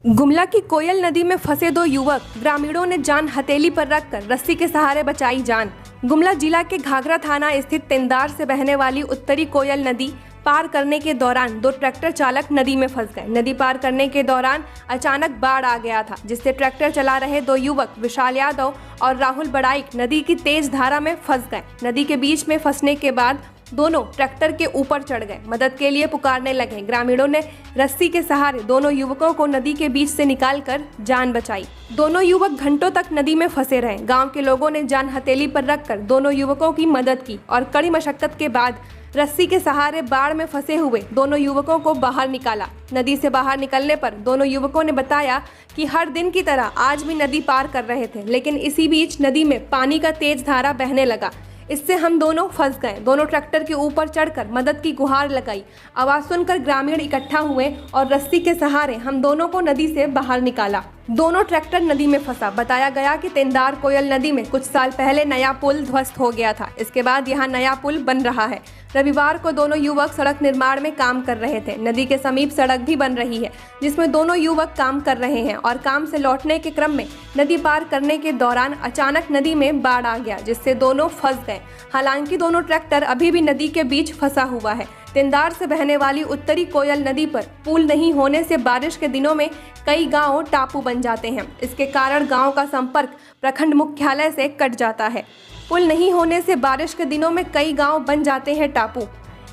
गुमला की कोयल नदी में फंसे दो युवक, ग्रामीणों ने जान हथेली पर रखकर रस्सी के सहारे बचाई जान। गुमला जिला के घाघरा थाना स्थित तेंदार से बहने वाली उत्तरी कोयल नदी पार करने के दौरान दो ट्रैक्टर चालक नदी में फंस गए। नदी पार करने के दौरान अचानक बाढ़ आ गया था, जिससे ट्रैक्टर चला रहे दो युवक विशाल यादव और राहुल बड़ाइक नदी की तेज धारा में फंस गए। नदी के बीच में फंसने के बाद दोनों ट्रैक्टर के ऊपर चढ़ गए, मदद के लिए पुकारने लगे। ग्रामीणों ने रस्सी के सहारे दोनों युवकों को नदी के बीच से निकालकर जान बचाई। दोनों युवक घंटों तक नदी में फंसे रहे। गांव के लोगों ने जान हथेली पर रखकर दोनों युवकों की मदद की और कड़ी मशक्कत के बाद रस्सी के सहारे बाढ़ में फंसे हुए दोनों युवकों को बाहर निकाला। नदी से बाहर निकलने पर दोनों युवकों ने बताया कि हर दिन की तरह आज भी नदी पार कर रहे थे, लेकिन इसी बीच नदी में पानी का तेज धारा बहने लगा। इससे हम दोनों फंस गए। दोनों ट्रैक्टर के ऊपर चढ़कर मदद की गुहार लगाई। आवाज सुनकर ग्रामीण इकट्ठा हुए और रस्सी के सहारे हम दोनों को नदी से बाहर निकाला। दोनों ट्रैक्टर नदी में फंसा। बताया गया कि तेंदार कोयल नदी में कुछ साल पहले नया पुल ध्वस्त हो गया था। इसके बाद यहाँ नया पुल बन रहा है। रविवार को दोनों युवक सड़क निर्माण में काम कर रहे थे। नदी के समीप सड़क भी बन रही है, जिसमें दोनों युवक काम कर रहे हैं और काम से लौटने के क्रम में नदी पार करने के दौरान अचानक नदी में बाढ़ आ गया, जिससे दोनों फंस गए। हालांकि दोनों ट्रैक्टर अभी भी नदी के बीच फंसा हुआ है। तेंदार से बहने वाली उत्तरी कोयल नदी पर पुल नहीं होने से बारिश के दिनों में कई गांव टापू बन जाते हैं। इसके कारण गांव का संपर्क प्रखंड मुख्यालय से कट जाता है। पुल नहीं होने से बारिश के दिनों में कई गांव बन जाते हैं टापू।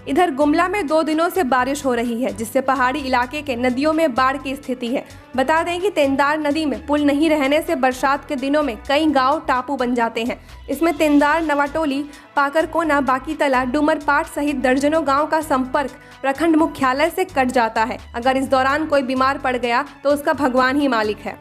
इधर गुमला में 2 दिनों से बारिश हो रही है, जिससे पहाड़ी इलाके के नदियों में बाढ़ की स्थिति है। बता दें कि तेंदार नदी में पुल नहीं रहने से बरसात के दिनों में कई गांव टापू बन जाते हैं। इसमें तेंदार, नवाटोली, पाकरकोना, बाकीतला, डूमरपाट सहित दर्जनों गांव का संपर्क प्रखंड मुख्यालय से कट जाता है। अगर इस दौरान कोई बीमार पड़ गया तो उसका भगवान ही मालिक है।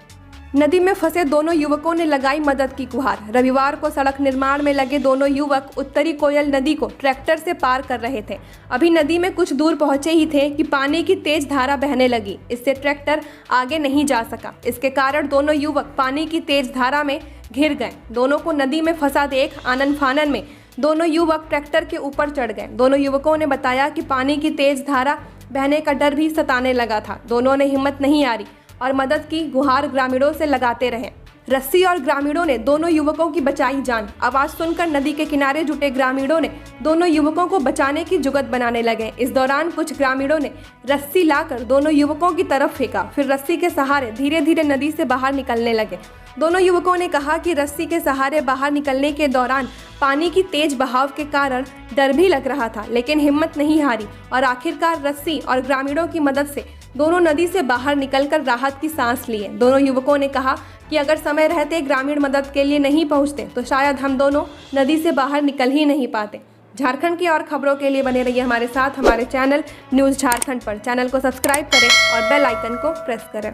नदी में फंसे दोनों युवकों ने लगाई मदद की गुहार। रविवार को सड़क निर्माण में लगे दोनों युवक उत्तरी कोयल नदी को ट्रैक्टर से पार कर रहे थे। अभी नदी में कुछ दूर पहुंचे ही थे कि पानी की तेज धारा बहने लगी। इससे ट्रैक्टर आगे नहीं जा सका। इसके कारण दोनों युवक पानी की तेज धारा में घिर गए। दोनों को नदी में फंसा देख आनन फानन में दोनों युवक ट्रैक्टर के ऊपर चढ़ गए। दोनों युवकों ने बताया कि पानी की तेज धारा बहने का डर भी सताने लगा था। दोनों ने हिम्मत नहीं हारी और मदद की गुहार ग्रामीणों से लगाते रहे। रस्सी और ग्रामीणों ने दोनों युवकों की बचाई जान। आवाज सुनकर नदी के किनारे जुटे ग्रामीणों ने दोनों युवकों को बचाने की जुगत बनाने लगे। इस दौरान कुछ ग्रामीणों ने रस्सी लाकर दोनों युवकों की तरफ फेंका, फिर रस्सी के सहारे धीरे धीरे नदी से बाहर निकलने लगे। दोनों युवकों ने कहा कि रस्सी के सहारे बाहर निकलने के दौरान पानी की तेज बहाव के कारण डर भी लग रहा था, लेकिन हिम्मत नहीं हारी और आखिरकार रस्सी और ग्रामीणों की मदद से दोनों नदी से बाहर निकलकर राहत की सांस लिए। दोनों युवकों ने कहा कि अगर समय रहते ग्रामीण मदद के लिए नहीं पहुंचते तो शायद हम दोनों नदी से बाहर निकल ही नहीं पाते। झारखंड की और खबरों के लिए बने रहिए हमारे साथ हमारे चैनल न्यूज़ झारखंड पर। चैनल को सब्सक्राइब करें और बेल आइकन को प्रेस करें।